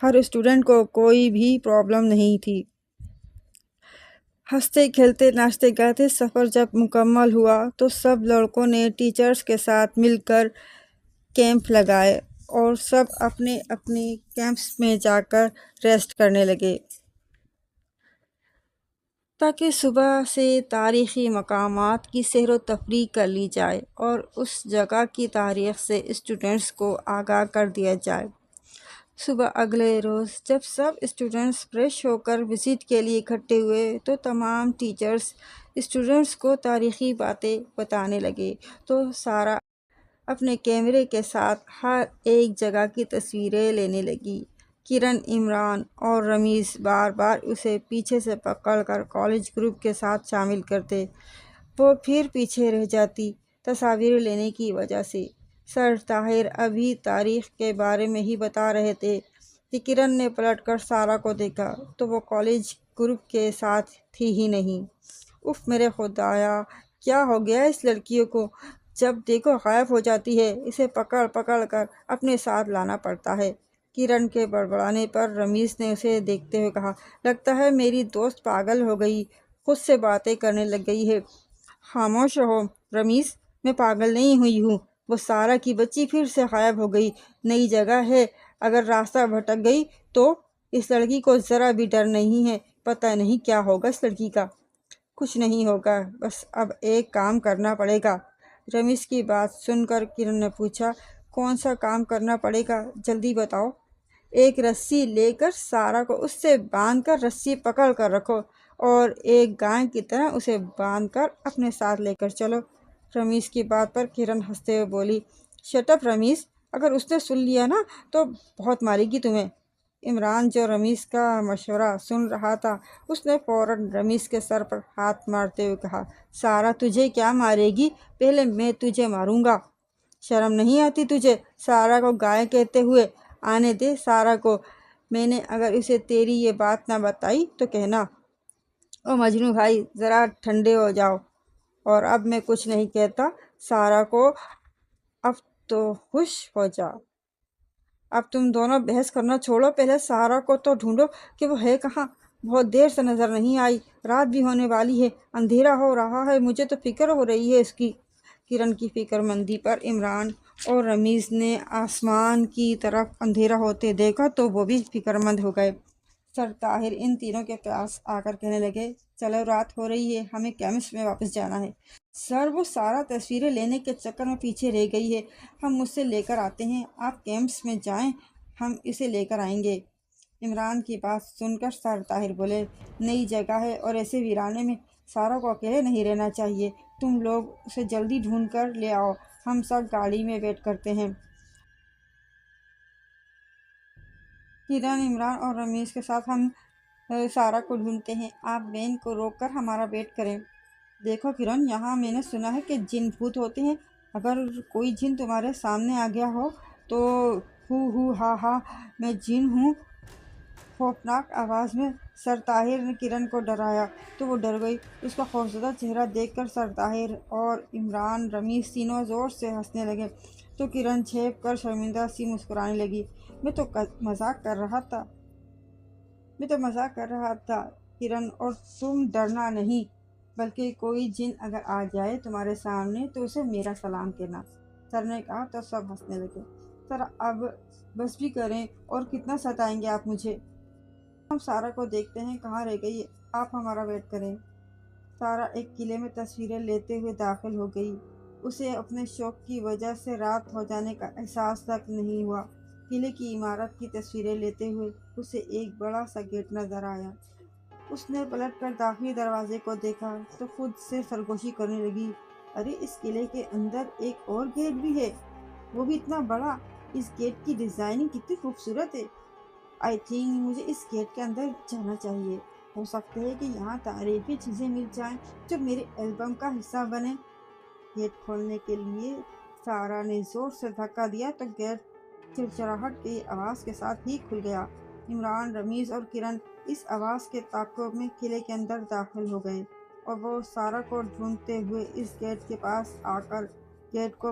ہر student کو کوئی بھی پرابلم نہیں تھی۔ ہنستے کھیلتے ناچتے گاتے سفر جب مکمل ہوا تو سب لڑکوں نے ٹیچرز کے ساتھ مل کر کیمپ لگائے اور سب اپنے اپنے کیمپس میں جا کر ریسٹ کرنے لگے تاکہ صبح سے تاریخی مقامات کی سیر و تفریح کر لی جائے اور اس جگہ کی تاریخ سے اسٹوڈنٹس کو آگاہ کر دیا جائے۔ صبح اگلے روز جب سب اسٹوڈنٹس فریش ہو کر وزٹ کے لیے اکٹھے ہوئے تو تمام ٹیچرز اسٹوڈنٹس کو تاریخی باتیں بتانے لگے تو سارا اپنے کیمرے کے ساتھ ہر ایک جگہ کی تصویریں لینے لگی۔ کرن، عمران اور رمیز بار بار اسے پیچھے سے پکڑ کر کالج گروپ کے ساتھ شامل کرتے، وہ پھر پیچھے رہ جاتی تصاویر لینے کی وجہ سے۔ سر طاہر ابھی تاریخ کے بارے میں ہی بتا رہے تھے کہ کرن نے پلٹ کر سارا کو دیکھا تو وہ کالج گروپ کے ساتھ تھی ہی نہیں۔ اف میرے خدایا، کیا ہو گیا اس لڑکی کو؟ جب دیکھو غائب ہو جاتی ہے، اسے پکڑ پکڑ کر اپنے ساتھ لانا پڑتا ہے۔ کرن کے بڑبڑانے پر رمیز نے اسے دیکھتے ہوئے کہا، لگتا ہے میری دوست پاگل ہو گئی، خود سے باتیں کرنے لگ گئی ہے۔ خاموش رہو رمیز، میں پاگل نہیں ہوئی ہوں، وہ سارا کی بچی پھر سے غائب ہو گئی، نئی جگہ ہے، اگر راستہ بھٹک گئی تو؟ اس لڑکی کو ذرا بھی ڈر نہیں ہے، پتہ نہیں کیا ہوگا اس لڑکی کا۔ کچھ نہیں ہوگا، بس اب ایک کام کرنا پڑے گا۔ رمیز کی بات سن کر کرن نے پوچھا، کون سا کام کرنا پڑے گا، جلدی بتاؤ۔ ایک رسی لے کر سارا کو اس سے باندھ کر رسی پکڑ کر رکھو اور ایک گائے کی طرح اسے باندھ کر اپنے ساتھ لے کر چلو۔ رمیز کی بات پر کرن ہنستے ہوئے بولی، شٹ اپ رمیز، اگر اس نے سن لیا نا تو بہت مارے گی تمہیں۔ عمران جو رمیز کا مشورہ سن رہا تھا، اس نے فوراً رمیز کے سر پر ہاتھ مارتے ہوئے کہا، سارا تجھے کیا مارے گی، پہلے میں تجھے ماروں گا۔ شرم نہیں آتی تجھے سارا کو گائے کہتے ہوئے؟ آنے دے سارا کو، میں نے اگر اسے تیری یہ بات نہ بتائی تو کہنا۔ او مجنوں بھائی، ذرا ٹھنڈے ہو جاؤ، اور اب میں کچھ نہیں کہتا سارا کو، اب تو خوش ہو جا۔ اب تم دونوں بحث کرنا چھوڑو، پہلے سارا کو تو ڈھونڈو کہ وہ ہے کہاں، بہت دیر سے نظر نہیں آئی، رات بھی ہونے والی ہے، اندھیرا ہو رہا ہے، مجھے تو فکر ہو رہی ہے اس کی۔ کرن کی فکر مندی پر عمران اور رمیز نے آسمان کی طرف اندھیرا ہوتے دیکھا تو وہ بھی فکر مند ہو گئے۔ سر طاہر ان تینوں کے پاس آ کر کہنے لگے، چلو رات ہو رہی ہے، ہمیں کیمپس میں واپس جانا ہے۔ سر وہ سارا تصویریں لینے کے چکر میں پیچھے رہ گئی ہے، ہم اسے لے کر آتے ہیں، آپ کیمپس میں جائیں، ہم اسے لے کر آئیں گے۔ عمران کی بات سن کر سر طاہر بولے، نئی جگہ ہے اور ایسے ویرانے میں سارا کو اکیلے نہیں رہنا چاہیے، تم لوگ اسے جلدی ڈھونڈ کر لے آؤ، ہم سب گاڑی میں ویٹ کرتے ہیں۔ کرن، عمران اور رمیز کے ساتھ ہم سارا کو ڈھونڈتے ہیں، آپ وین کو روک کر ہمارا ویٹ کریں۔ دیکھو کرن، یہاں میں نے سنا ہے کہ جن بھوت ہوتے ہیں، اگر کوئی جن تمہارے سامنے آ گیا ہو تو ہو ہا ہا میں جن ہوں، خوفناک آواز میں سر طاہر نے کرن کو ڈرایا تو وہ ڈر گئی۔ اس کا خوفزدہ چہرہ دیکھ کر سر طاہر اور عمران، رمیز تینوں زور سے ہنسنے لگے تو کرن چھیپ کر شرمندہ سی مسکرانے لگی، میں تو مذاق کر رہا تھا کرن، اور تم ڈرنا نہیں، بلکہ کوئی جن اگر آ جائے تمہارے سامنے تو اسے میرا سلام کہنا۔ سر نے کہا تو سب ہنسنے لگے۔ سر اب بس بھی کریں، اور کتنا ستائیں گے آپ مجھے؟ ہم سارا کو دیکھتے ہیں، کہاں رہ گئی، آپ ہمارا ویٹ کریں۔ سارا ایک قلعے میں تصویریں لیتے ہوئے داخل ہو گئی، اسے اپنے شوق کی وجہ سے رات ہو جانے کا احساس تک نہیں ہوا۔ قلعے کی عمارت کی تصویریں لیتے ہوئے اسے ایک بڑا سا گیٹ نظر آیا، اس نے پلٹ کر داخلی دروازے کو دیکھا تو خود سے سرگوشی کرنے لگی، ارے اس قلعے کے اندر ایک اور گیٹ بھی ہے، وہ بھی اتنا بڑا، اس گیٹ کی ڈیزائننگ کتنی خوبصورت ہے، آئی تھنک مجھے اس گیٹ کے اندر جانا چاہیے، ہو سکتا ہے کہ یہاں تعریفی چیزیں مل جائیں جو میرے البم کا حصہ بنے۔ گیٹ کھولنے کے لیے سارا نے زور سے دھکا دیا تو گیٹ چرچراہٹ کی آواز کے ساتھ ہی کھل گیا۔ عمران، رمیز اور کرن اس آواز کے تعاقب میں قلعے کے اندر داخل ہو گئے اور وہ سارا کو ڈھونڈتے ہوئے اس گیٹ کے پاس آ کر گیٹ کو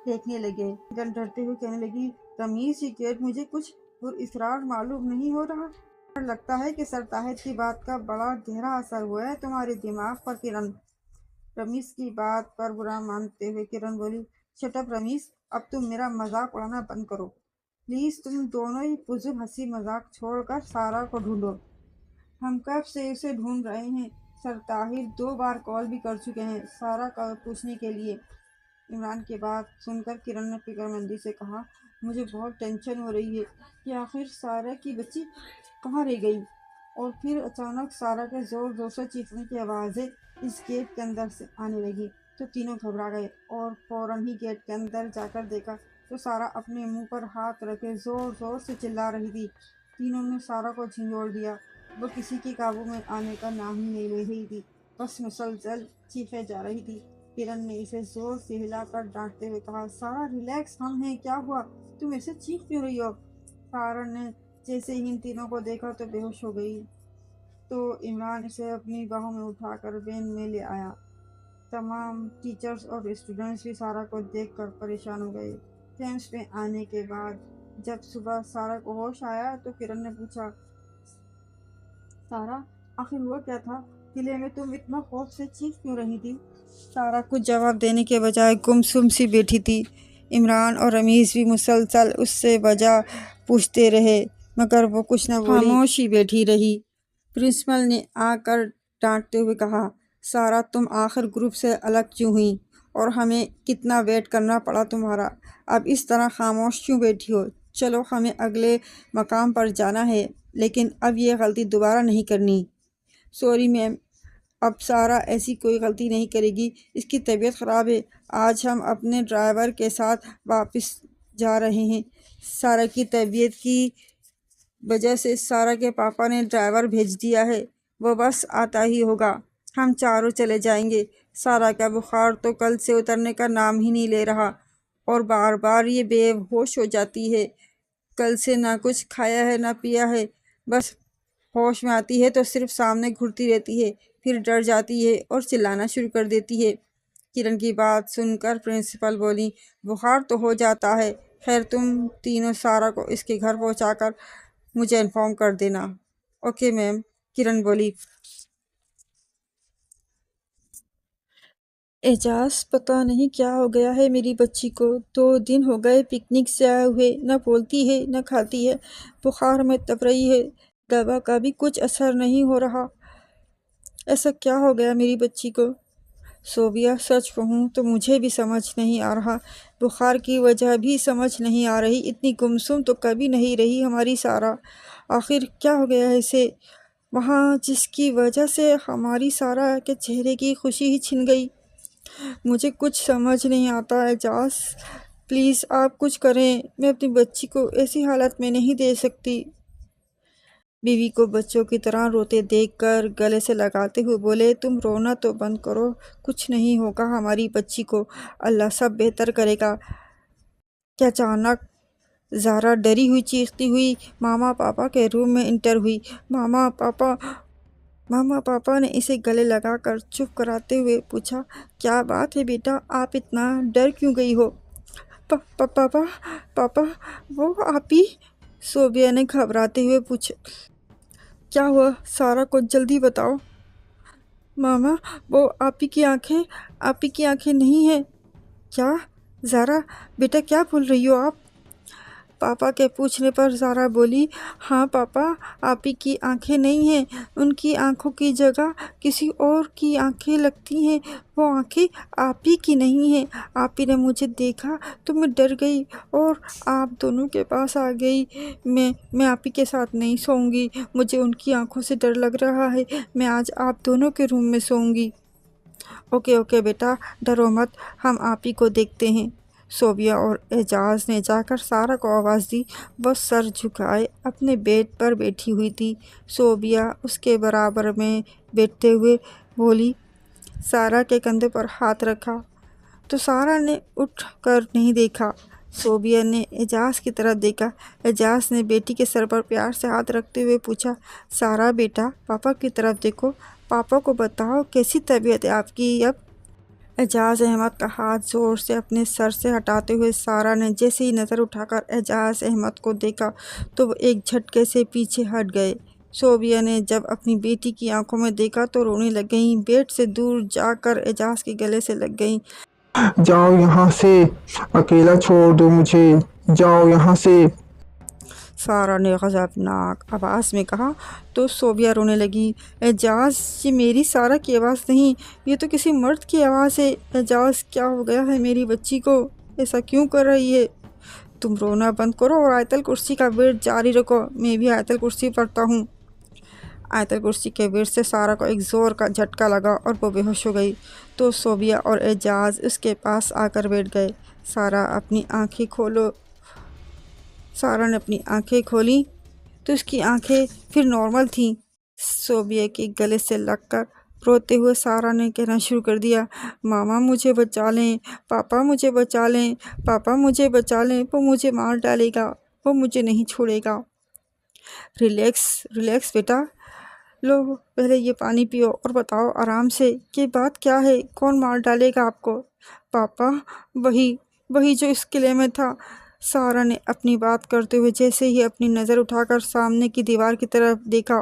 دیکھنے لگے۔ کرن ڈرتے ہوئے کہنے لگی، رمیز یہ گیٹ مجھے کچھ اور اصرار معلوم نہیں ہو رہا؟ لگتا ہے کہ سر طاہر کی بات کا بڑا گہرا اثر ہوا ہے تمہارے دماغ پر کرن۔ رمیز کی بات پر برا مانتے ہوئے کرن بولی، شٹ اپ رمیز، اب تم میرا مذاق اڑانا بند کرو پلیز۔ تم دونوں ہی فضول ہنسی مذاق چھوڑ کر سارا کو ڈھونڈو۔ ہم کب سے اسے ڈھونڈ رہے ہیں، سر طاہر 2 بار کال بھی کر چکے ہیں سارا کا پوچھنے کے لیے۔ عمران کی بات سن کر کرن نے فکر مندی سے کہا، مجھے بہت ٹینشن ہو رہی ہے کہ آخر سارا کی بچی کہاں رہ گئی۔ اور پھر اچانک سارا کے زور زور سے چیخنے کی آوازیں اس گیٹ کے اندر سے آنے لگی تو تینوں گھبرا گئے اور فوراً ہی گیٹ کے اندر جا کر دیکھا تو سارا اپنے منہ پر ہاتھ رکھے زور زور سے چلا رہی تھی۔ تینوں نے سارا کو جھنجھوڑ دیا، وہ کسی کے قابو میں آنے کا نام ہی نہیں لے رہی تھی، بس مسلسل چیخے جا رہی تھی۔ کرن نے اسے زور سے ہلا کر ڈانٹتے ہوئے کہا، سارا ریلیکس، ہم ہیں، کیا ہوا، تم ایسے چیخ کیوں رہی ہو؟ سارا نے جیسے ہی ان تینوں کو دیکھا تو بے ہوش ہو گئی تو عمران اسے اپنی باہوں میں اٹھا کر وین میں لے آیا۔ تمام ٹیچرز اور اسٹوڈنٹس بھی سارا کو دیکھ کر پریشان ہو گئے۔ کیمپس میں آنے کے بعد جب صبح سارا کو ہوش آیا تو کرن نے پوچھا، سارا آخر ہوا کیا تھا، قلعے میں تم اتنا خوف سے چیخ کیوں رہی تھی؟ سارا کچھ جواب دینے کے بجائے گمسم سی بیٹھی تھی۔ عمران اور رمیز بھی مسلسل اس سے وجہ پوچھتے رہے مگر وہ کچھ نہ بولی، خاموش ہی بیٹھی رہی۔ پرنسپل نے آ کر ڈانٹتے ہوئے کہا، سارا تم آخر گروپ سے الگ کیوں ہوئی اور ہمیں کتنا ویٹ کرنا پڑا تمہارا، اب اس طرح خاموش کیوں بیٹھی ہو؟ چلو ہمیں اگلے مقام پر جانا ہے لیکن اب یہ غلطی دوبارہ نہیں کرنی۔ سوری میم، اب سارا ایسی کوئی غلطی نہیں کرے گی، اس کی طبیعت خراب ہے، آج ہم اپنے ڈرائیور کے ساتھ واپس جا رہے ہیں۔ سارا کی طبیعت کی وجہ سے سارا کے پاپا نے ڈرائیور بھیج دیا ہے، وہ بس آتا ہی ہوگا، ہم چاروں چلے جائیں گے۔ سارا کا بخار تو کل سے اترنے کا نام ہی نہیں لے رہا اور بار بار یہ بے ہوش ہو جاتی ہے۔ کل سے نہ کچھ کھایا ہے نہ پیا ہے، بس ہوش میں آتی ہے تو صرف سامنے گھرتی رہتی ہے، پھر ڈر جاتی ہے اور چلانا شروع کر دیتی ہے۔ کرن کی بات سن کر پرنسپل بولی، بخار تو ہو جاتا ہے، خیر تم تینوں سارا کو اس کے گھر پہنچا کر مجھے انفارم کر دینا۔ اوکے میم، کرن بولی۔ اعجاز، پتہ نہیں کیا ہو گیا ہے میری بچی کو، 2 دن ہو گئے پکنک سے آئے ہوئے، نہ بولتی ہے نہ کھاتی ہے، بخار میں تپ رہی ہے، دوا کا بھی کچھ اثر نہیں ہو رہا، ایسا کیا ہو گیا میری بچی کو؟ صوبیہ سچ کہوں تو مجھے بھی سمجھ نہیں آ رہا، بخار کی وجہ بھی سمجھ نہیں آ رہی، اتنی گمسم تو کبھی نہیں رہی ہماری سارا، آخر کیا ہو گیا ہے اسے وہاں جس کی وجہ سے ہماری سارا کے چہرے کی خوشی ہی چھن گئی؟ مجھے کچھ سمجھ نہیں آتا اعجاز، پلیز آپ کچھ کریں، میں اپنی بچی کو ایسی حالت میں نہیں دے سکتی۔ بیوی کو بچوں کی طرح روتے دیکھ کر گلے سے لگاتے ہوئے بولے، تم رونا تو بند کرو، کچھ نہیں ہوگا ہماری بچی کو، اللہ سب بہتر کرے گا۔ کہ اچانک زارا ڈری ہوئی چیختی ہوئی ماما پاپا کے روم میں انٹر ہوئی۔ ماما پاپا نے اسے گلے لگا کر چپ کراتے ہوئے پوچھا، کیا بات ہے بیٹا، آپ اتنا ڈر کیوں گئی ہو؟ پاپا وہ آپ ہی، صوبیہ نے گھبراتے ہوئے پوچھا، کیا ہوا سارا کو جلدی بتاؤ۔ ماما وہ آپ ہی کی آنکھیں نہیں ہیں۔ کیا زارا بیٹا کیا بول رہی ہو آپ؟ پاپا کے پوچھنے پر زارا بولی، ہاں پاپا آپ ہی کی آنکھیں نہیں ہیں، ان کی آنکھوں کی جگہ کسی اور کی آنکھیں لگتی ہیں، وہ آنکھیں آپ ہی کی نہیں ہیں، آپ ہی نے مجھے دیکھا تو میں ڈر گئی اور آپ دونوں کے پاس آ گئی، میں آپ ہی کے ساتھ نہیں سوؤں گی، مجھے ان کی آنکھوں سے ڈر لگ رہا ہے، میں آج آپ دونوں کے روم میں سوؤں گی۔ اوکے بیٹا ڈرو مت، ہم آپ ہی کو دیکھتے ہیں۔ صوبیہ اور اعجاز نے جا کر سارا کو آواز دی، وہ سر جھکائے اپنے بیڈ پر بیٹھی ہوئی تھی۔ صوبیہ اس کے برابر میں بیٹھتے ہوئے بولی، سارا کے کندھے پر ہاتھ رکھا تو سارا نے اٹھ کر نہیں دیکھا۔ صوبیہ نے اعجاز کی طرف دیکھا، اعجاز نے بیٹی کے سر پر پیار سے ہاتھ رکھتے ہوئے پوچھا، سارا بیٹا پاپا کی طرف دیکھو، پاپا کو بتاؤ کیسی طبیعت ہے آپ کی اب؟ اعجاز احمد کا ہاتھ زور سے اپنے سر سے ہٹاتے ہوئے سارہ نے جیسے ہی نظر اٹھا کر اعجاز احمد کو دیکھا تو وہ ایک جھٹکے سے پیچھے ہٹ گئے۔ صوبیہ نے جب اپنی بیٹی کی آنکھوں میں دیکھا تو رونے لگ گئیں، بیڈ سے دور جا کر اعجاز کے گلے سے لگ گئیں۔ جاؤ یہاں سے، اکیلا چھوڑ دو مجھے، جاؤ یہاں سے۔ سارہ نے غضبناک آواز میں کہا تو صوبیہ رونے لگی۔ اعجاز، یہ میری سارہ کی آواز نہیں، یہ تو کسی مرد کی آواز ہے۔ اعجاز، کیا ہو گیا ہے میری بچی کو؟ ایسا کیوں کر رہی ہے؟ تم رونا بند کرو اور آیت الکرسی کا ورد جاری رکھو، میں بھی آیت الکرسی پڑھتا ہوں۔ آیت الکرسی کے ورد سے سارہ کو ایک زور کا جھٹکا لگا اور وہ بے ہوش ہو گئی تو صوبیہ اور اعجاز اس کے پاس آ کر بیٹھ گئے۔ سارہ اپنی آنکھیں کھولو۔ سارہ نے اپنی آنکھیں کھولیں تو اس کی آنکھیں پھر نارمل تھیں۔ صوبیہ کے گلے سے لگ کر روتے ہوئے سارہ نے کہنا شروع کر دیا، ماما مجھے بچا لیں، پاپا مجھے بچا لیں، پاپا مجھے بچا لیں، وہ مجھے مار ڈالے گا، وہ مجھے نہیں چھوڑے گا۔ ریلیکس ریلیکس بیٹا، لو پہلے یہ پانی پیو اور بتاؤ آرام سے کہ بات کیا ہے، کون مار ڈالے گا آپ کو؟ پاپا، وہی جو اس قلعے میں تھا۔ سارہ نے اپنی بات کرتے ہوئے جیسے ہی اپنی نظر اٹھا کر سامنے کی دیوار کی طرف دیکھا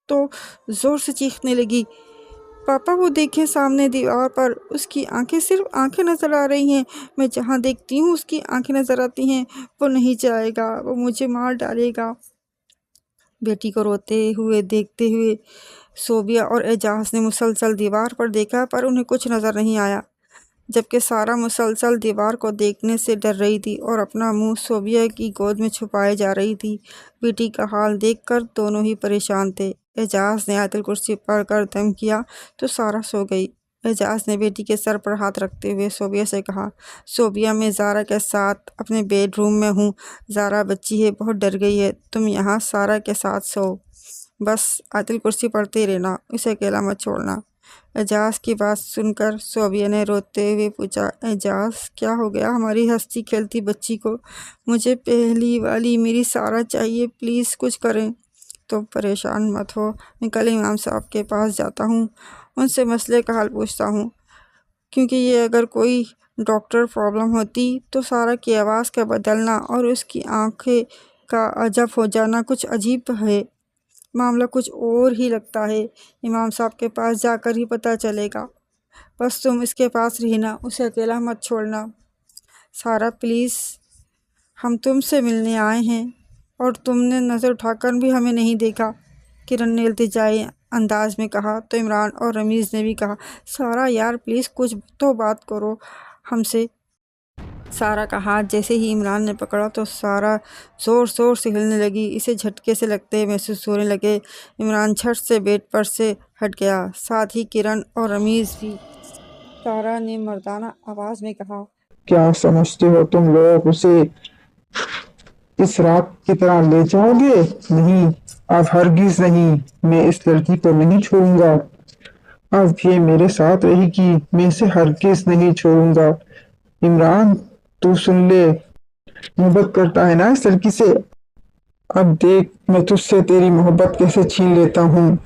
تو زور سے چیخنے لگی، پاپا وہ دیکھیں سامنے دیوار پر، اس کی آنکھیں صرف آنکھیں نظر آ رہی ہیں، میں جہاں دیکھتی ہوں اس کی آنکھیں نظر آتی ہیں، وہ نہیں جائے گا، وہ مجھے مار ڈالے گا۔ بیٹی کو روتے ہوئے دیکھتے ہوئے صوبیہ اور اعجاز نے مسلسل دیوار پر دیکھا پر انہیں کچھ نظر نہیں آیا، جبکہ سارہ مسلسل دیوار کو دیکھنے سے ڈر رہی تھی اور اپنا منہ صوبیہ کی گود میں چھپائے جا رہی تھی۔ بیٹی کا حال دیکھ کر دونوں ہی پریشان تھے۔ اعجاز نے آیت الکرسی پڑھ کر دم کیا تو سارہ سو گئی۔ اعجاز نے بیٹی کے سر پر ہاتھ رکھتے ہوئے صوبیہ سے کہا، صوبیہ میں زارا کے ساتھ اپنے بیڈ روم میں ہوں، زارا بچی ہے، بہت ڈر گئی ہے، تم یہاں سارہ کے ساتھ سو، بس آیت الکرسی پڑھتے رہنا، اسے اکیلا مت چھوڑنا۔ اعجاز کی بات سن کر صوبیہ نے روتے ہوئے پوچھا، اعجاز کیا ہو گیا ہماری ہنستی کھیلتی بچی کو؟ مجھے پہلی والی میری سارہ چاہیے، پلیز کچھ کریں۔ تم پریشان مت ہو، میں کل امام صاحب کے پاس جاتا ہوں، ان سے مسئلے کا حل پوچھتا ہوں، کیونکہ یہ اگر کوئی ڈاکٹر پرابلم ہوتی تو سارہ کی آواز کا بدلنا اور اس کی آنکھیں کا عجب ہو جانا کچھ عجیب ہے، معاملہ کچھ اور ہی لگتا ہے، امام صاحب کے پاس جا کر ہی پتہ چلے گا، بس تم اس کے پاس رہنا، اسے اکیلا مت چھوڑنا۔ سارہ پلیز، ہم تم سے ملنے آئے ہیں اور تم نے نظر اٹھا کر بھی ہمیں نہیں دیکھا، کرن نے التجائی انداز میں کہا تو عمران اور رمیز نے بھی کہا، سارہ یار پلیز کچھ تو بات کرو ہم سے۔ سارہ کا ہاتھ جیسے ہی عمران نے پکڑا تو سارہ زور زور سے ہلنے لگی، اسے جھٹکے سے لگتے محسوس ہونے لگے۔ عمران جھٹ سے بیڈ پر سے ہٹ گیا، ساتھ ہی کرن اور رمیز بھی۔ سارہ نے مردانہ آواز میں کہا، کیا سمجھتے ہو تم لوگ اسے اس رات کی طرح لے جاؤ گے؟ نہیں، اب ہرگز نہیں، میں اس لڑکی کو نہیں چھوڑوں گا، اب یہ میرے ساتھ رہے گی، میں اسے ہرگز نہیں چھوڑوں گا۔ عمران، تو سن لے، محبت کرتا ہے نا اس لڑکی سے؟ اب دیکھ میں تجھ سے تیری محبت کیسے چھین لیتا ہوں،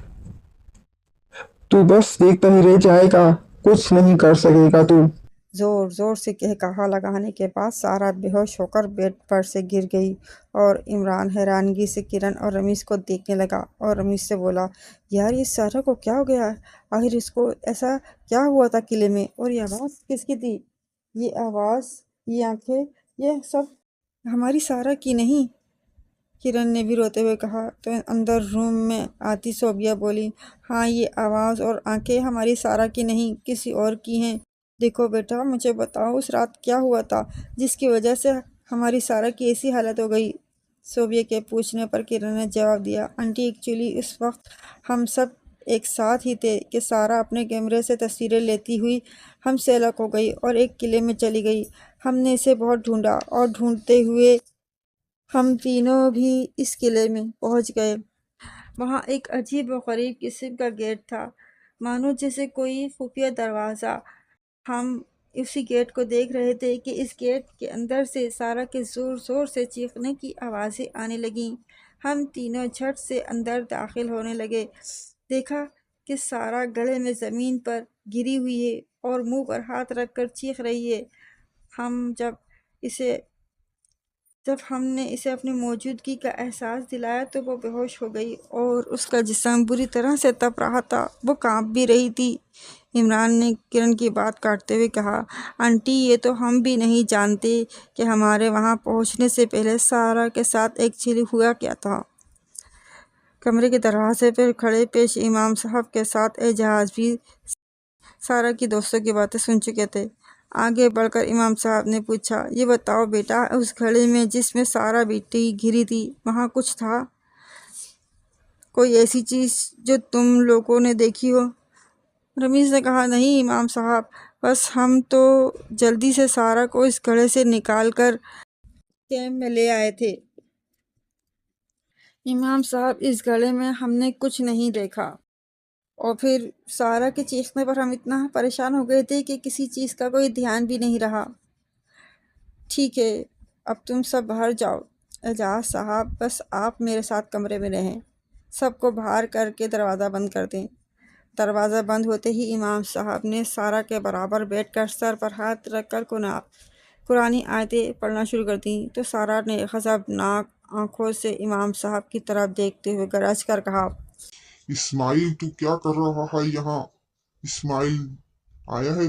تو بس دیکھتا ہی رہ جائے گا، کچھ نہیں کر سکے گا تو۔ زور زور سے کہا لگانے کے بعد سارہ بے ہوش ہو کر بیڈ پر سے گر گئی اور عمران حیرانگی سے کرن اور رمیز کو دیکھنے لگا اور رمیز سے بولا، یار یہ سارہ کو کیا ہو گیا؟ آخر اس کو ایسا کیا ہوا تھا قلعے میں؟ اور یہ آواز کس کی تھی؟ یہ آواز، یہ آنکھیں، یہ سب ہماری سارہ کی نہیں؟ کرن نے بھی روتے ہوئے کہا تو اندر روم میں آتی صوبیہ بولی، ہاں یہ آواز اور آنکھیں ہماری سارہ کی نہیں، کسی اور کی ہیں۔ دیکھو بیٹا، مجھے بتاؤ اس رات کیا ہوا تھا جس کی وجہ سے ہماری سارہ کی ایسی حالت ہو گئی؟ صوبیہ کے پوچھنے پر کرن نے جواب دیا، آنٹی ایکچولی اس وقت ہم سب ایک ساتھ ہی تھے کہ سارہ اپنے کیمرے سے تصویریں لیتی ہوئی ہم سے الگ ہو گئی اور ایک قلعے میں چلی گئی۔ ہم نے اسے بہت ڈھونڈا اور ڈھونڈتے ہوئے ہم تینوں بھی اس قلعے میں پہنچ گئے۔ وہاں ایک عجیب و غریب قسم کا گیٹ تھا، مانو جیسے کوئی خفیہ دروازہ۔ ہم اسی گیٹ کو دیکھ رہے تھے کہ اس گیٹ کے اندر سے سارہ کے زور زور سے چیخنے کی آوازیں آنے لگیں۔ ہم تینوں جھٹ سے اندر داخل ہونے لگے، دیکھا کہ سارہ گلے میں زمین پر گری ہوئی ہے اور منہ پر ہاتھ رکھ کر چیخ رہی ہے۔ جب ہم نے اسے اپنی موجودگی کا احساس دلایا تو وہ بے ہوش ہو گئی اور اس کا جسم بری طرح سے تپ رہا تھا، وہ کانپ بھی رہی تھی۔ عمران نے کرن کی بات کاٹتے ہوئے کہا، آنٹی یہ تو ہم بھی نہیں جانتے کہ ہمارے وہاں پہنچنے سے پہلے سارا کے ساتھ ایکچولی ہوا کیا تھا۔ کمرے کے دروازے پر کھڑے پیش امام صاحب کے ساتھ اعجاز بھی سارا کی دوستوں کی باتیں سن چکے تھے۔ آگے بڑھ کر امام صاحب نے پوچھا، یہ بتاؤ بیٹا، اس گھڑے میں جس میں سارا بیٹی گھری تھی وہاں کچھ تھا؟ کوئی ایسی چیز جو تم لوگوں نے دیکھی ہو؟ رمیز نے کہا، نہیں امام صاحب، بس ہم تو جلدی سے سارا کو اس گھڑے سے نکال کر کیمپ میں لے آئے تھے۔ امام صاحب، اس گھڑے میں ہم نے کچھ نہیں دیکھا، اور پھر سارا کے چیخنے پر ہم اتنا پریشان ہو گئے تھے کہ کسی چیز کا کوئی دھیان بھی نہیں رہا۔ ٹھیک ہے، اب تم سب باہر جاؤ۔ اعجاز صاحب، بس آپ میرے ساتھ کمرے میں رہیں، سب کو باہر کر کے دروازہ بند کر دیں۔ دروازہ بند ہوتے ہی امام صاحب نے سارا کے برابر بیٹھ کر سر پر ہاتھ رکھ کر قرآنی آیتیں پڑھنا شروع کر دیں تو سارا نے غضبناک آنکھوں سے امام صاحب کی طرف دیکھتے ہوئے گرج کر کہا، اسماعیل تو کیا کر رہا ہے یہاں؟ اسماعیل آیا ہے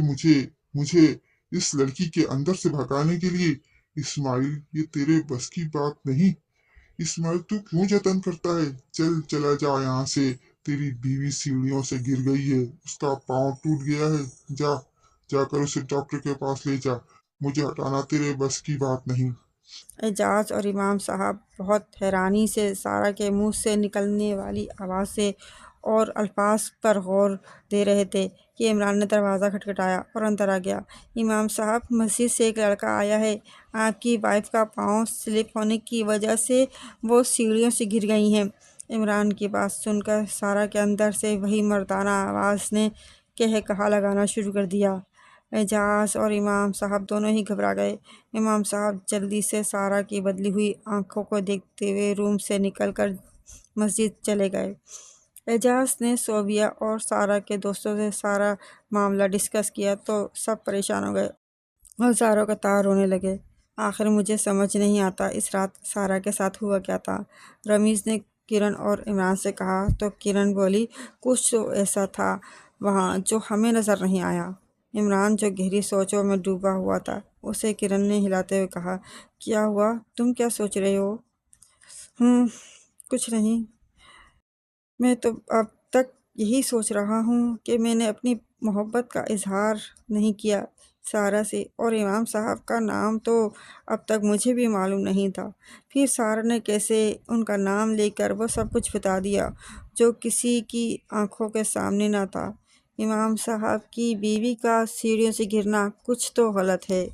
مجھے اس لڑکی کے اندر سے بھگانے کے لیے۔ اسماعیل، یہ تیرے بس کی بات نہیں۔ اسماعیل، تو کیوں جتن کرتا ہے؟ چلا جا یہاں سے۔ تیری بیوی سیڑھیوں سے گر گئی ہے، اس کا پاؤں ٹوٹ گیا ہے۔ جا کر اسے ڈاکٹر کے پاس لے جا۔ مجھے ہٹانا تیرے بس کی بات نہیں۔ اعجاز اور امام صاحب بہت حیرانی سے سارا کے منہ سے نکلنے والی آواز سے اور الفاظ پر غور دے رہے تھے کہ عمران نے دروازہ کھٹکھٹایا اور اندر آ گیا۔ امام صاحب، مسجد سے ایک لڑکا آیا ہے، آپ کی وائف کا پاؤں سلپ ہونے کی وجہ سے وہ سیڑھیوں سے گر گئی ہیں۔ عمران کی بات سن کر سارا کے اندر سے وہی مردانہ آواز نے کہا لگانا شروع کر دیا۔ اعجاز اور امام صاحب دونوں ہی گھبرا گئے۔ امام صاحب جلدی سے سارا کی بدلی ہوئی آنکھوں کو دیکھتے ہوئے روم سے نکل کر مسجد چلے گئے۔ اعجاز نے صوبیہ اور سارا کے دوستوں سے سارا معاملہ ڈسکس کیا تو سب پریشان ہو گئے اور زاروں کا تار رونے لگے۔ آخر مجھے سمجھ نہیں آتا اس رات سارا کے ساتھ ہوا کیا تھا، رمیز نے کرن اور عمران سے کہا تو کرن بولی، کچھ تو ایسا تھا وہاں جو ہمیں نظر نہیں آیا۔ عمران جو گہری سوچوں میں ڈوبا ہوا تھا، اسے کرن نے ہلاتے ہوئے کہا، کیا ہوا؟ تم کیا سوچ رہے ہو؟ کچھ نہیں، میں تو اب تک یہی سوچ رہا ہوں کہ میں نے اپنی محبت کا اظہار نہیں کیا سارا سے، اور امام صاحب کا نام تو اب تک مجھے بھی معلوم نہیں تھا۔ پھر سارا نے کیسے ان کا نام لے کر وہ سب کچھ بتا دیا جو کسی کی آنکھوں کے سامنے نہ تھا۔ امام صاحب کی بیوی کا سیڑھیوں سے گرنا کچھ تو غلط ہے۔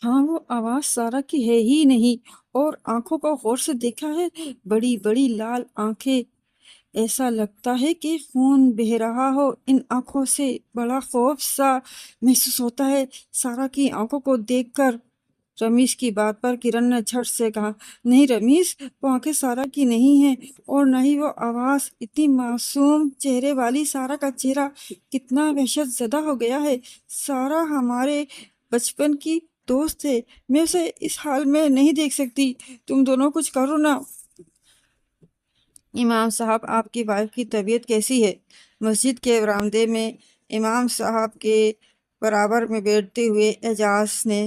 ہاں، وہ آواز سارا کی ہے ہی نہیں، اور آنکھوں کو غور سے دیکھا ہے، بڑی بڑی لال آنکھیں، ایسا لگتا ہے کہ خون بہہ رہا ہو ان آنکھوں سے۔ بڑا خوف سا محسوس ہوتا ہے سارا کی آنکھوں کو دیکھ کر۔ رمیز کی بات پر کرن نے جھٹ سے کہا، نہیں رمیز، وہ آنکھیں سارا کی نہیں ہیں، اور نہ ہی وہ آواز۔ اتنی معصوم چہرے والی سارا کا چہرہ کتنا وحشت زدہ ہو گیا ہے۔ سارا ہمارے بچپن کی دوست ہے، میں اسے اس حال میں نہیں دیکھ سکتی، تم دونوں کچھ کرو نا۔ امام صاحب، آپ کی وائف کی طبیعت کیسی ہے؟ مسجد کے برآمدے میں امام صاحب کے برابر میں بیٹھتے ہوئے اعجاز نے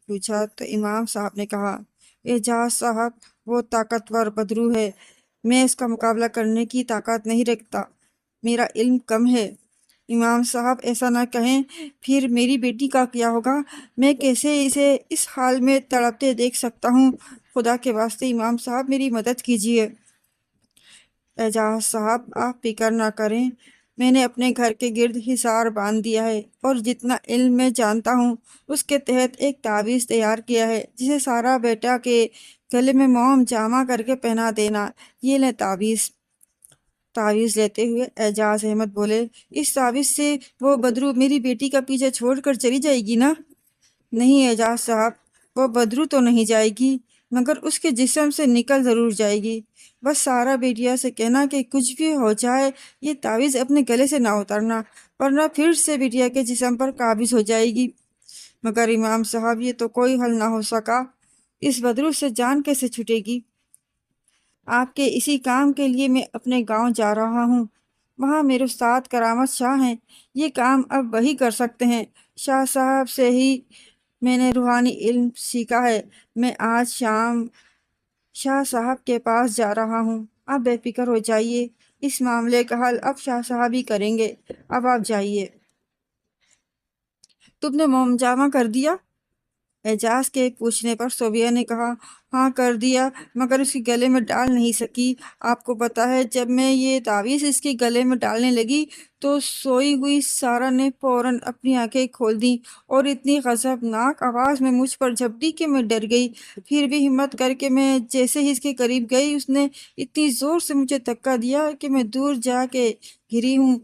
پوچھا تو امام صاحب نے کہا، اعجاز صاحب، وہ طاقتور بدرو ہے، میں اس کا مقابلہ کرنے کی طاقت نہیں رکھتا، میرا علم کم ہے۔ امام صاحب، ایسا نہ کہیں، پھر میری بیٹی کا کیا ہوگا؟ میں کیسے اسے اس حال میں تڑپتے دیکھ سکتا ہوں؟ خدا کے واسطے امام صاحب، میری مدد کیجیے۔ اعجاز صاحب، آپ فکر نہ کریں، میں نے اپنے گھر کے گرد حصار باندھ دیا ہے، اور جتنا علم میں جانتا ہوں اس کے تحت ایک تعویذ تیار کیا ہے جسے سارا بیٹا کے گلے میں موم جامع کر کے پہنا دینا۔ یہ لیں تعویذ۔ تعویذ لیتے ہوئے اعجاز احمد بولے، اس تعویذ سے وہ بدرو میری بیٹی کا پیچھے چھوڑ کر چلی جائے گی نا؟ نہیں اعجاز صاحب، وہ بدرو تو نہیں جائے گی، مگر اس کے جسم سے نکل ضرور جائے گی۔ بس سارا بیٹیا سے کہنا کہ کچھ بھی ہو جائے یہ تعویذ اپنے گلے سے نہ اترنا، ورنہ پھر سے بیٹیا کے جسم پر قابض ہو جائے گی۔ مگر امام صاحب یہ تو کوئی حل نہ ہو سکا، اس بدرو سے جان کیسے چھٹے گی؟ آپ کے اسی کام کے لیے میں اپنے گاؤں جا رہا ہوں، وہاں میرے استاد کرامت شاہ ہیں، یہ کام اب وہی کر سکتے ہیں۔ شاہ صاحب سے ہی میں نے روحانی علم سیکھا ہے۔ میں آج شام شاہ صاحب کے پاس جا رہا ہوں، آپ بے فکر ہو جائیے، اس معاملے کا حل اب شاہ صاحب ہی کریں گے، اب آپ جائیے۔ تم نے موم جامع کر دیا؟ اعجاز کے پوچھنے پر صوبیہ نے کہا، ہاں کر دیا، مگر اس کے گلے میں ڈال نہیں سکی۔ آپ کو پتہ ہے جب میں یہ تعویذ اس کے گلے میں ڈالنے لگی تو سوئی ہوئی سارا نے فوراً اپنی آنکھیں کھول دیں اور اتنی غضبناک آواز میں مجھ پر جھپٹی کہ میں ڈر گئی۔ پھر بھی ہمت کر کے میں جیسے ہی اس کے قریب گئی، اس نے اتنی زور سے مجھے دھکا دیا کہ میں دور جا کے گری ہوں۔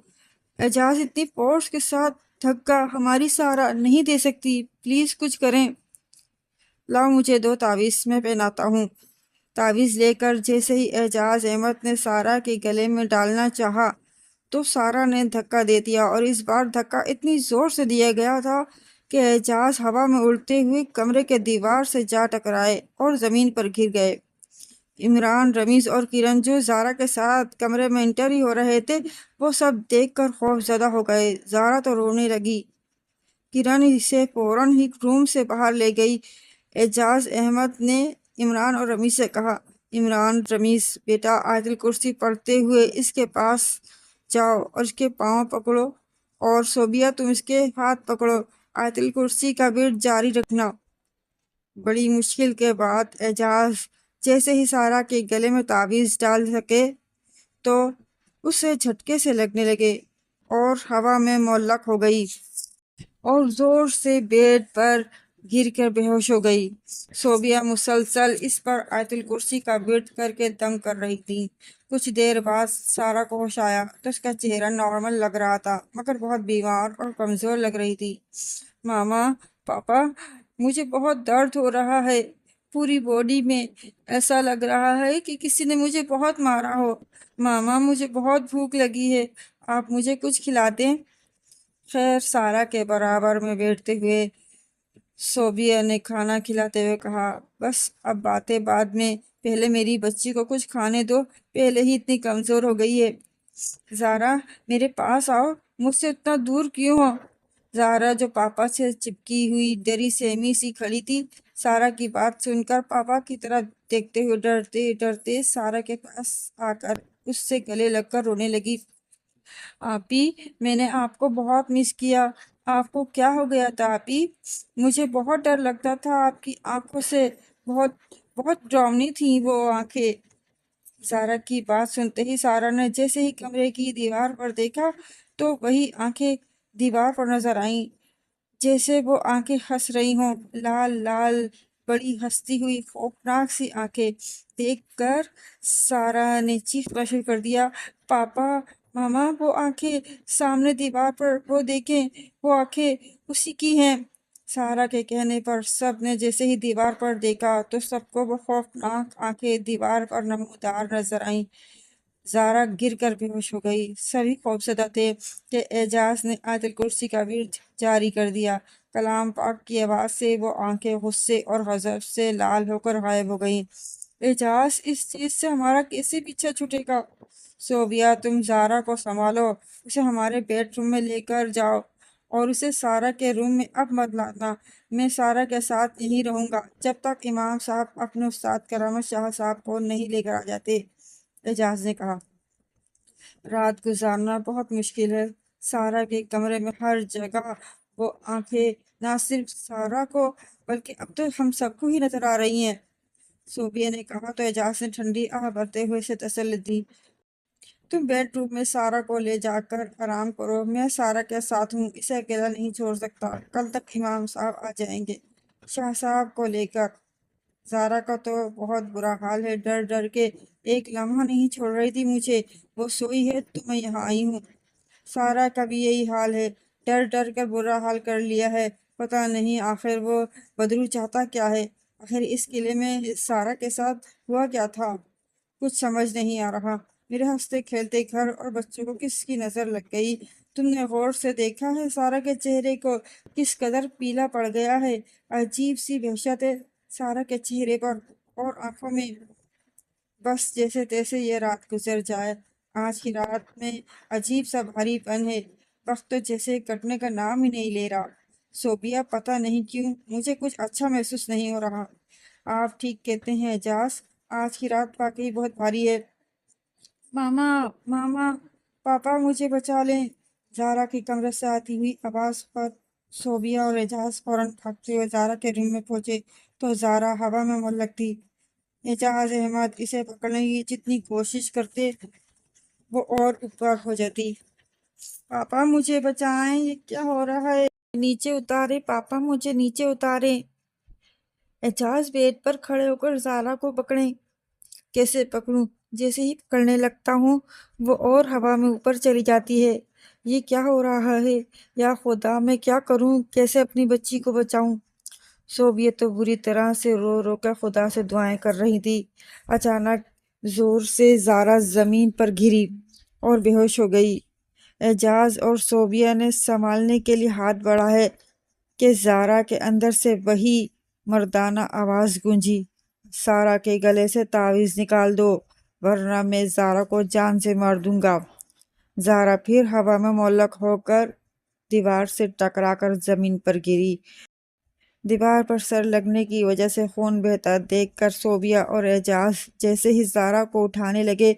اعجاز، اتنی فورس کے ساتھ دھکا ہماری سارا نہیں دے سکتی، پلیز کچھ کریں۔ لاؤ مجھے دو تعویذ، میں پہناتا ہوں۔ تعویذ لے کر جیسے ہی اعجاز احمد نے سارا کے گلے میں ڈالنا چاہا تو سارا نے دھکا دے دیا، اور اس بار دھکا اتنی زور سے دیا گیا تھا کہ اعجاز ہوا میں اڑتے ہوئے کمرے کے دیوار سے جا ٹکرائے اور زمین پر گر گئے۔ عمران، رمیز اور کرن جو زارا کے ساتھ کمرے میں انٹر ہی ہو رہے تھے، وہ سب دیکھ کر خوف زدہ ہو گئے۔ زارا تو رونے لگی، کرن اسے فوراً ہی روم سے باہر لے گئی۔ اعجاز احمد نے عمران اور رمیز سے کہا، عمران، رمیز بیٹا، آیت الکرسی پڑھتے ہوئے اس کے پاس جاؤ اور اس کے پاؤں پکڑو، اور صوبیہ تم اس کے ہاتھ پکڑو، آیت الکرسی کا ورد جاری رکھنا۔ بڑی مشکل کے بعد اعجاز جیسے ہی سارا کے گلے میں تعویذ ڈال سکے تو اسے جھٹکے سے لگنے لگے اور ہوا میں معلق ہو گئی اور زور سے بیڈ پر گر کر بے ہوش ہو گئی۔ صوبیہ مسلسل اس پر آیت الکرسی کا ورد کر کے دم کر رہی تھی۔ کچھ دیر بعد سارا کو ہوش آیا تو اس کا چہرہ نارمل لگ رہا تھا، مگر بہت بیمار اور کمزور لگ رہی تھی۔ ماما، پاپا، مجھے بہت درد ہو رہا ہے، پوری باڈی میں، ایسا لگ رہا ہے کہ کسی نے مجھے بہت مارا ہو۔ ماما، مجھے بہت بھوک لگی ہے، آپ مجھے کچھ کھلا دیں۔ خیر، سارا کے برابر میں بیٹھتے ہوئے صوبیہ نے کھانا کھلاتے ہوئے کہا، بس اب باتیں بعد میں، پہلے میری بچی کو کچھ کھانے دو، پہلے ہی اتنی کمزور ہو گئی ہے۔ زارا، میرے پاس آؤ، مجھ سے اتنا دور کیوں ہو؟ زارا جو پاپا سے چپکی ہوئی ڈری سہمی سی کھڑی تھی، سارا کی بات سن کر پاپا کی طرف دیکھتے ہوئے ڈرتے ڈرتے سارا کے پاس آ کر اس سے گلے لگ کر رونے لگی۔ آپی، میں نے آپ کو بہت مس کیا، آپ کو کیا ہو گیا تھا آپی؟ مجھے بہت ڈر لگتا تھا آپ کی آنکھوں سے، بہت بہت ڈراؤنی تھیں وہ آنکھیں۔ زارا کی بات سنتے ہی سارا نے جیسے ہی کمرے کی دیوار پر دیکھا تو وہی آنکھیں دیوار پر نظر آئیں، جیسے وہ آنکھیں ہنس رہی ہوں، لال لال بڑی ہنستی ہوئی خوفناک سی آنکھیں۔ دیکھ کر سارا نے چیخنا شروع کر دیا، پاپا، ماما، وہ آنکھیں سامنے دیوار پر، وہ دیکھیں، وہ آنکھیں اسی کی ہیں۔ سارا کے کہنے پر سب نے جیسے ہی دیوار پر دیکھا تو سب کو وہ خوفناک آنکھیں دیوار پر نمودار نظر آئیں۔ زارا گر کر بے ہوش ہو گئی۔ سبھی خوفزدہ تھے کہ اعجاز نے آیت الکرسی کا ورد جاری کر دیا۔ کلام پاک کی آواز سے وہ آنکھیں غصے اور غضب سے لال ہو کر غائب ہو گئیں۔ اعجاز، اس چیز سے ہمارا کیسے پیچھا چھوٹے گا؟ صوبیہ، تم زارا کو سنبھالو، اسے ہمارے بیڈ روم میں لے کر جاؤ، اور اسے سارا کے روم میں اب مت لانا۔ میں سارا کے ساتھ یہیں رہوں گا جب تک امام صاحب اپنے استاد کرامت شاہ صاحب کو نہیں لے کر آ جاتے۔ اعجاز نے کہا، رات گزارنا بہت مشکل ہے، سارا کے کمرے میں ہر جگہ وہ آنکھیں نہ صرف سارا کو بلکہ اب تو ہم سب کو ہی نظر آ رہی ہیں۔ صوبیہ نے کہا تو اعجاز نے ٹھنڈی آہ بھرتے ہوئے اسے تسلی دی، تم بیڈ روم میں سارا کو لے جا کر آرام کرو، میں سارا کے ساتھ ہوں، اسے اکیلا نہیں چھوڑ سکتا، کل تک امام صاحب آ جائیں گے شاہ صاحب کو لے کر۔ زارا کا تو بہت برا حال ہے، ڈر ڈر کے ایک لمحہ نہیں چھوڑ رہی تھی مجھے، وہ سوئی ہے تو میں یہاں آئی ہوں۔ سارا کا بھی یہی حال ہے، ڈر ڈر کر برا حال کر لیا ہے، پتہ نہیں آخر وہ بدرو چاہتا کیا ہے۔ آخر اس قلعے میں سارا کے ساتھ ہوا کیا تھا؟ کچھ سمجھ نہیں آ رہا۔ میرے ہنستے کھیلتے گھر اور بچوں کو کس کی نظر لگ گئی؟ تم نے غور سے دیکھا ہے سارا کے چہرے کو کس قدر پیلا پڑ گیا ہے؟ عجیب سی وحشت ہے سارا کے چہرے پر اور آنکھوں میں۔ بس جیسے تیسے یہ رات گزر جائے۔ آج کی رات میں عجیب سا بھاری پن ہے، وقت تو جیسے کٹنے کا نام ہی نہیں لے رہا۔ صوبیہ، پتہ نہیں کیوں مجھے کچھ اچھا محسوس نہیں ہو رہا۔ آپ ٹھیک کہتے ہیں اعجاز، آج کی رات واقعی بہت بھاری ہے۔ ماما، ماما، پاپا مجھے بچا لیں۔ زارا کے کمرے سے آتی ہوئی آواز پر صوبیہ اور اعجاز فوراً بھاگتے ہوئے زارا کے روم میں پہنچے تو زارا ہوا میں معلق تھی۔ اعجاز احمد اسے پکڑنے کی جتنی کوشش کرتے وہ اور اوپر ہو جاتی۔ پاپا مجھے بچائیں، یہ کیا ہو رہا ہے؟ نیچے اتارے پاپا، مجھے نیچے اتارے۔ اعجاز بیڈ پر کھڑے ہو کر زارا کو پکڑیں۔ کیسے پکڑوں؟ جیسے ہی پکڑنے لگتا ہوں وہ اور ہوا میں اوپر چلی جاتی ہے۔ یہ کیا ہو رہا ہے؟ یا خدا، میں کیا کروں؟ کیسے اپنی بچی کو بچاؤں؟ صوبیہ تو بری طرح سے رو رو کر خدا سے دعائیں کر رہی تھی۔ اچانک زور سے زارا زمین پر گری اور بے ہوش ہو گئی۔ اعجاز اور صوبیہ نے سنبھالنے کے لیے ہاتھ بڑھائے کہ زارا کے اندر سے وہی مردانہ آواز گونجی، سارا کے گلے سے تعویذ نکال دو ورنہ میں زارا کو جان سے مار دوں گا۔ زارا پھر ہوا میں معلق ہو کر دیوار سے ٹکرا کر زمین پر گری۔ دیوار پر سر لگنے کی وجہ سے خون بہتا دیکھ کر صوبیہ اور اعجاز جیسے ہی زارا کو اٹھانے لگے،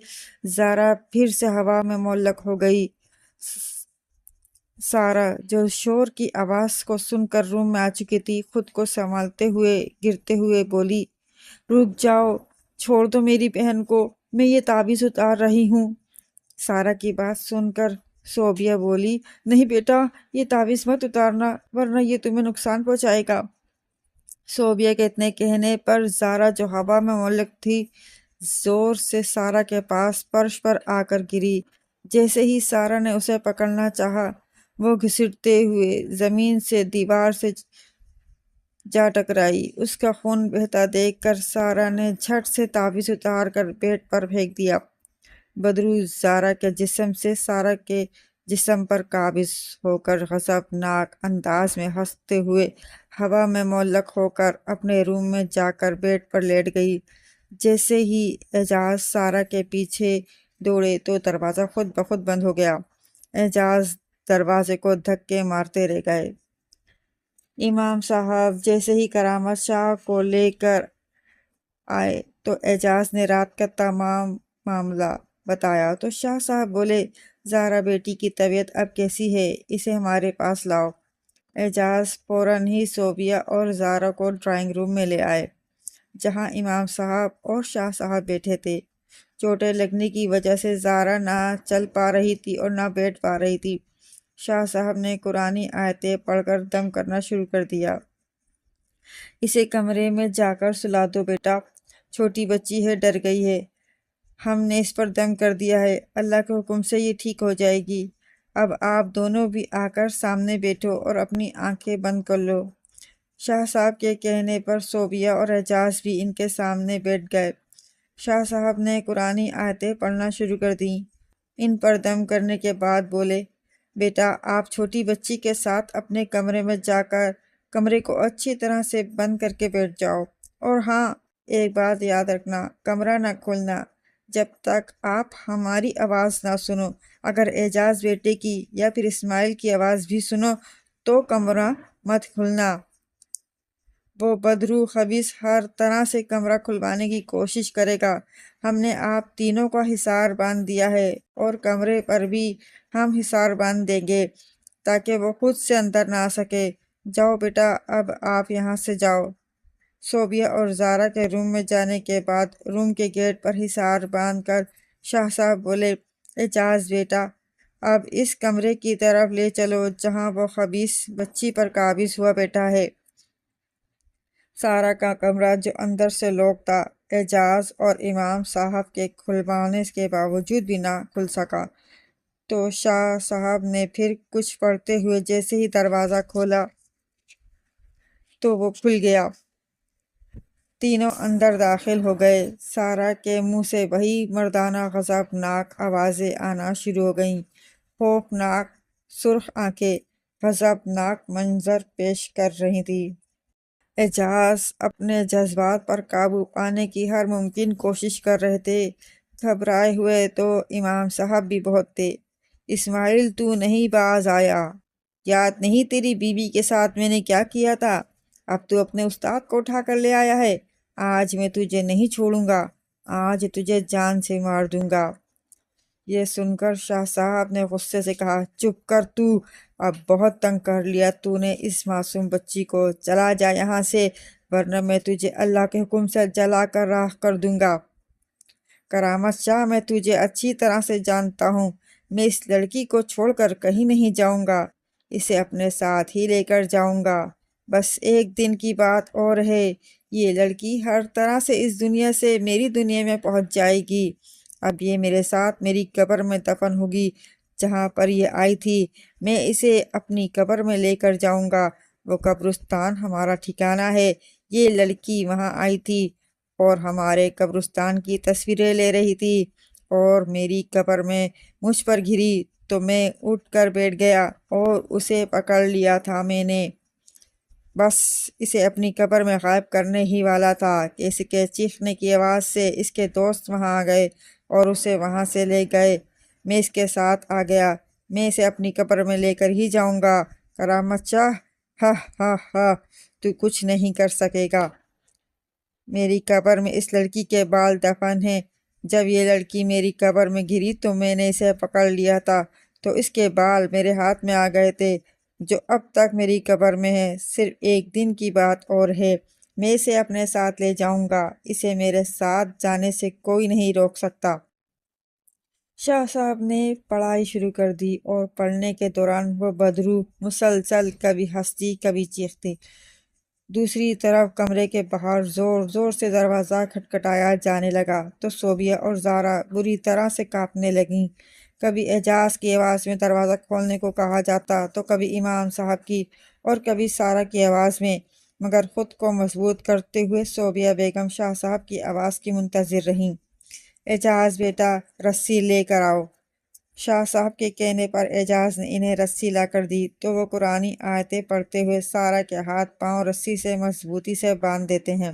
زارا پھر سے ہوا میں معلق ہو گئی۔ سارا، جو شور کی آواز کو سن کر روم میں آ چکی تھی، خود کو سنبھالتے ہوئے گرتے ہوئے بولی، رک جاؤ، چھوڑ دو میری بہن کو، میں یہ تعویذ اتار رہی ہوں۔ سارا کی بات سن کر صوبیہ بولی، نہیں بیٹا، یہ تعویذ مت اتارنا ورنہ یہ تمہیں نقصان پہنچائے گا۔ صوبیہ کے اتنے کہنے پر زارا، جو ہوا میں معلق تھی، زور سے سارا کے پاس فرش پر آ کر گری۔ جیسے ہی سارا نے اسے پکڑنا چاہا، وہ گھسٹتے ہوئے زمین سے دیوار سے جا ٹکرائی۔ اس کا خون بہتا دیکھ کر سارا نے جھٹ سے تعویذ اتار کر بیڈ پر پھینک دیا۔ بدرو زارا کے جسم سے سارا کے جسم پر قابض ہو کر غضبناک انداز میں ہنستے ہوئے ہوا میں معلق ہو کر اپنے روم میں جا کر بیڈ پر لیٹ گئی۔ جیسے ہی اعجاز سارا کے پیچھے دوڑے تو دروازہ خود بخود بند ہو گیا۔ اعجاز دروازے کو دھکے مارتے رہ گئے۔ امام صاحب جیسے ہی کرامت شاہ کو لے کر آئے تو اعجاز نے رات کا تمام معاملہ بتایا تو شاہ صاحب بولے، زارا بیٹی کی طبیعت اب کیسی ہے؟ اسے ہمارے پاس لاؤ۔ اعجاز فوراً ہی صوبیہ اور زارا کو ڈرائنگ روم میں لے آئے، جہاں امام صاحب اور شاہ صاحب بیٹھے تھے۔ چوٹیں لگنے کی وجہ سے زارا نہ چل پا رہی تھی اور نہ بیٹھ پا رہی تھی۔ شاہ صاحب نے قرآنی آیتیں پڑھ کر دم کرنا شروع کر دیا۔ اسے کمرے میں جا کر سلا دو بیٹا، چھوٹی بچی ہے، ڈر گئی ہے، ہم نے اس پر دم کر دیا ہے، اللہ کے حکم سے یہ ٹھیک ہو جائے گی۔ اب آپ دونوں بھی آ کر سامنے بیٹھو اور اپنی آنکھیں بند کر لو۔ شاہ صاحب کے کہنے پر صوبیہ اور اعجاز بھی ان کے سامنے بیٹھ گئے۔ شاہ صاحب نے قرآنی آیتیں پڑھنا شروع کر دیں۔ ان پر دم کرنے کے بعد بولے، بیٹا آپ چھوٹی بچی کے ساتھ اپنے کمرے میں جا کر کمرے کو اچھی طرح سے بند کر کے بیٹھ جاؤ، اور ہاں، ایک بات یاد رکھنا، کمرہ نہ کھولنا جب تک آپ ہماری آواز نہ سنو۔ اگر اعجاز بیٹے کی یا پھر اسماعیل کی آواز بھی سنو تو کمرہ مت کھولنا۔ وہ بدرو خبیث ہر طرح سے کمرہ کھلوانے کی کوشش کرے گا۔ ہم نے آپ تینوں کا حصار باندھ دیا ہے اور کمرے پر بھی ہم حصار باندھ دیں گے تاکہ وہ خود سے اندر نہ آ سکے۔ جاؤ بیٹا، اب آپ یہاں سے جاؤ۔ صوبیہ اور زارا کے روم میں جانے کے بعد روم کے گیٹ پر حصار باندھ کر شاہ صاحب بولے، اعجاز بیٹا اب اس کمرے کی طرف لے چلو جہاں وہ خبیث بچی پر قابض ہوا بیٹھا ہے۔ سارا کا کمرہ جو اندر سے لاک تھا، اعجاز اور امام صاحب کے کھلوانے کے باوجود بھی نہ کھل سکا، تو شاہ صاحب نے پھر کچھ پڑھتے ہوئے جیسے ہی دروازہ کھولا تو وہ کھل گیا۔ تینوں اندر داخل ہو گئے۔ سارا کے منہ سے وہی مردانہ غضبناک آوازیں آنا شروع ہو گئیں۔ خوفناک سرخ آنکھیں غضبناک منظر پیش کر رہی تھیں۔ اعجاز اپنے جذبات پر قابو پانے کی ہر ممکن کوشش کر رہے تھے۔ گھبرائے ہوئے تو امام صاحب بھی بہت تھے۔ اسماعیل تو نہیں باز آیا؟ یاد نہیں تیری بیوی کے ساتھ میں نے کیا کیا تھا؟ اب تو اپنے استاد کو اٹھا کر لے آیا ہے۔ آج میں تجھے نہیں چھوڑوں گا، آج تجھے جان سے مار دوں گا۔ یہ سن کر شاہ صاحب نے غصے سے کہا، چپ کر تو، اب بہت تنگ کر لیا تو نے اس معصوم بچی کو، چلا جا یہاں سے ورنہ میں تجھے اللہ کے حکم سے جلا کر راکھ کر دوں گا۔ کرامت شاہ، میں تجھے اچھی طرح سے جانتا ہوں، میں اس لڑکی کو چھوڑ کر کہیں نہیں جاؤں گا، اسے اپنے ساتھ ہی لے کر جاؤں گا۔ بس ایک دن کی بات اور ہے، یہ لڑکی ہر طرح سے اس دنیا سے میری دنیا میں پہنچ جائے گی۔ اب یہ میرے ساتھ میری قبر میں دفن ہوگی، جہاں پر یہ آئی تھی میں اسے اپنی قبر میں لے کر جاؤں گا۔ وہ قبرستان ہمارا ٹھکانہ ہے، یہ لڑکی وہاں آئی تھی اور ہمارے قبرستان کی تصویریں لے رہی تھی اور میری قبر میں مجھ پر گری تو میں اٹھ کر بیٹھ گیا اور اسے پکڑ لیا تھا میں نے۔ بس اسے اپنی قبر میں غائب کرنے ہی والا تھا کہ اس کے چیخنے کی آواز سے اس کے دوست وہاں آ گئے اور اسے وہاں سے لے گئے۔ میں اس کے ساتھ آ گیا، میں اسے اپنی قبر میں لے کر ہی جاؤں گا۔ کرامت شاہ، ہا ہا ہا، تو کچھ نہیں کر سکے گا۔ میری قبر میں اس لڑکی کے بال دفن ہیں۔ جب یہ لڑکی میری قبر میں گری تو میں نے اسے پکڑ لیا تھا تو اس کے بال میرے ہاتھ میں آ گئے تھے، جو اب تک میری قبر میں ہے۔ صرف ایک دن کی بات اور ہے، میں اسے اپنے ساتھ لے جاؤں گا، اسے میرے ساتھ جانے سے کوئی نہیں روک سکتا۔ شاہ صاحب نے پڑھائی شروع کر دی اور پڑھنے کے دوران وہ بدروح مسلسل کبھی ہنستی کبھی چیختی۔ دوسری طرف کمرے کے باہر زور زور سے دروازہ کھٹکھٹایا جانے لگا تو صوبیہ اور زارا بری طرح سے کانپنے لگیں۔ کبھی اعجاز کی آواز میں دروازہ کھولنے کو کہا جاتا تو کبھی امام صاحب کی اور کبھی سارا کی آواز میں، مگر خود کو مضبوط کرتے ہوئے صوبیہ بیگم شاہ صاحب کی آواز کی منتظر رہیں۔ اعجاز بیٹا، رسی لے کر آؤ۔ شاہ صاحب کے کہنے پر اعجاز نے انہیں رسی لا کر دی تو وہ قرآنی آیتیں پڑھتے ہوئے سارا کے ہاتھ پاؤں رسی سے مضبوطی سے باندھ دیتے ہیں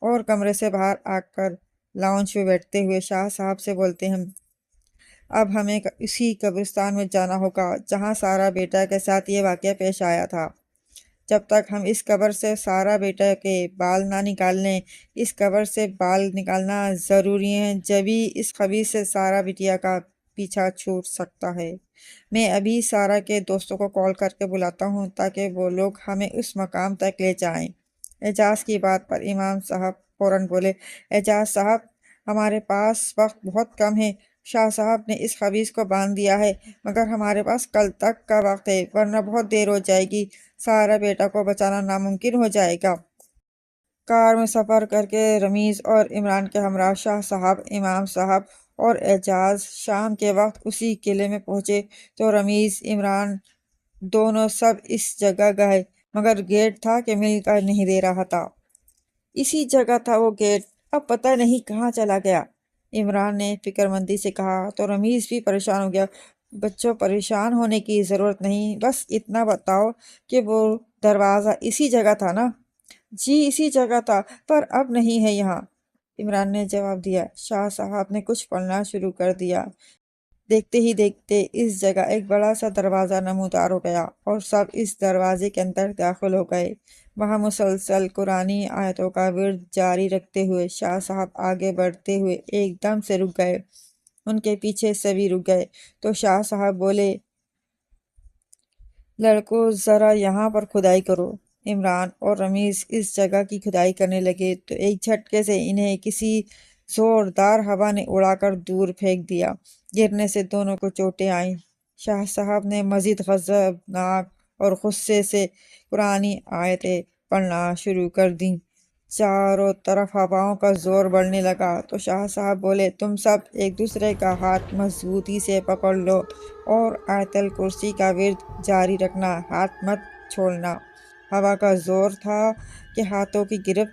اور کمرے سے باہر آ کر لاؤنج پہ بیٹھتے ہوئے شاہ صاحب سے بولتے ہیں، اب ہمیں اسی قبرستان میں جانا ہوگا جہاں سارا بیٹا کے ساتھ یہ واقعہ پیش آیا تھا۔ جب تک ہم اس قبر سے سارا بیٹا کے بال نہ نکال لیں، اس قبر سے بال نکالنا ضروری ہے، جبھی اس خبیث سے سارا بٹیا کا پیچھا چھوٹ سکتا ہے۔ میں ابھی سارا کے دوستوں کو کال کر کے بلاتا ہوں تاکہ وہ لوگ ہمیں اس مقام تک لے جائیں۔ اعجاز کی بات پر امام صاحب فوراً بولے، اعجاز صاحب، ہمارے پاس وقت بہت کم ہے۔ شاہ صاحب نے اس خبیث کو باندھ دیا ہے، مگر ہمارے پاس کل تک کا وقت ہے ورنہ بہت دیر ہو جائے گی، سارا بیٹا کو بچانا ناممکن ہو جائے گا۔ کار میں سفر کر کے رمیز اور عمران کے ہمراہ شاہ صاحب، امام صاحب اور اعجاز شام کے وقت اسی قلعے میں پہنچے تو رمیز، عمران دونوں سب اس جگہ گئے، مگر گیٹ تھا کہ مل کر نہیں دے رہا تھا۔ اسی جگہ تھا وہ گیٹ، اب پتہ نہیں کہاں چلا گیا۔ عمران نے فکر مندی سے کہا تو رمیز بھی پریشان ہو گیا۔ بچوں، پریشان ہونے کی ضرورت نہیں، بس اتنا بتاؤ کہ وہ دروازہ اسی جگہ تھا نا؟ جی اسی جگہ تھا، پر اب نہیں ہے یہاں، عمران نے جواب دیا۔ شاہ صاحب نے کچھ پڑھنا شروع کر دیا۔ دیکھتے ہی دیکھتے اس جگہ ایک بڑا سا دروازہ نمودار ہو گیا اور سب اس دروازے کے اندر داخل ہو گئے۔ وہاں مسلسل قرآنی آیتوں کا ورد جاری رکھتے ہوئے شاہ صاحب آگے بڑھتے ہوئے ایک دم سے رک گئے، ان کے پیچھے سبھی رک گئے تو شاہ صاحب بولے، لڑکو ذرا یہاں پر کھدائی کرو۔ عمران اور رمیز اس جگہ کی کھدائی کرنے لگے تو ایک جھٹکے سے انہیں کسی زوردار ہوا نے اڑا کر دور پھینک دیا۔ گرنے سے دونوں کو چوٹیں آئیں۔ شاہ صاحب نے مزید غضبناک اور غصے سے قرآنی آیتیں پڑھنا شروع کر دیں۔ چاروں طرف ہواؤں کا زور بڑھنے لگا تو شاہ صاحب بولے، تم سب ایک دوسرے کا ہاتھ مضبوطی سے پکڑ لو اور آیت الکرسی کا ورد جاری رکھنا، ہاتھ مت چھوڑنا۔ ہوا کا زور تھا کہ ہاتھوں کی گرفت